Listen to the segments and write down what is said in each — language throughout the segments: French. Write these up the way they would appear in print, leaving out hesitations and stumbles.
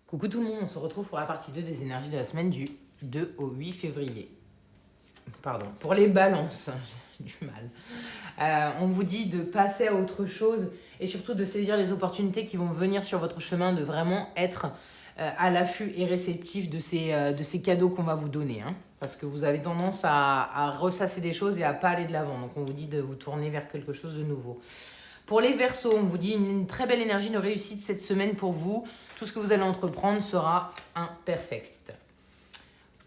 Coucou tout le monde, on se retrouve pour la partie 2 des énergies de la semaine du 2 au 8 février. Pardon, pour les balances, j'ai du mal. On vous dit de passer à autre chose et surtout de saisir les opportunités qui vont venir sur votre chemin, de vraiment être à l'affût et réceptif de ces cadeaux qu'on va vous donner. Parce que vous avez tendance à ressasser des choses et à pas aller de l'avant. Donc on vous dit de vous tourner vers quelque chose de nouveau. Pour les Verseaux, on vous dit une très belle énergie de réussite cette semaine pour vous. Tout ce que vous allez entreprendre sera imperfect.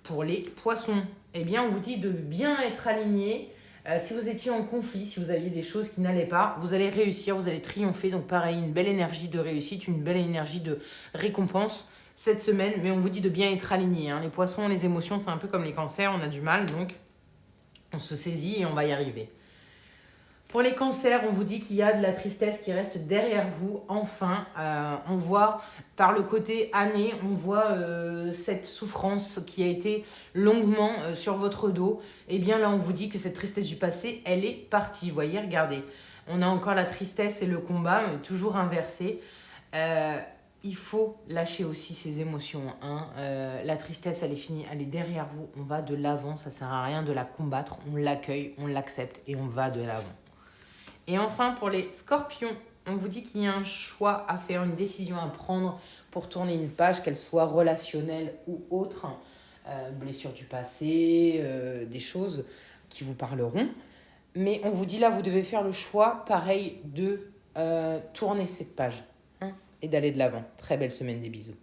Pour les Poissons, eh bien, on vous dit de bien être aligné. Si vous étiez en conflit, si vous aviez des choses qui n'allaient pas, vous allez réussir, vous allez triompher. Donc pareil, une belle énergie de réussite, une belle énergie de récompense cette semaine. Mais on vous dit de bien être aligné. Les Poissons, les émotions, c'est un peu comme les cancers, on a du mal. Donc on se saisit et on va y arriver. Pour les cancers, on vous dit qu'il y a de la tristesse qui reste derrière vous, enfin. On voit par le côté année, on voit cette souffrance qui a été longuement sur votre dos. Et bien là, on vous dit que cette tristesse du passé, elle est partie. Vous voyez, regardez. On a encore la tristesse et le combat, mais toujours inversé. Il faut lâcher aussi ses émotions. La tristesse, elle est finie, elle est derrière vous. On va de l'avant, ça ne sert à rien de la combattre. On l'accueille, on l'accepte et on va de l'avant. Et enfin, pour les Scorpions, on vous dit qu'il y a un choix à faire, une décision à prendre pour tourner une page, qu'elle soit relationnelle ou autre. Blessure du passé, des choses qui vous parleront. Mais on vous dit là, vous devez faire le choix, pareil, de tourner cette page et d'aller de l'avant. Très belle semaine, des bisous.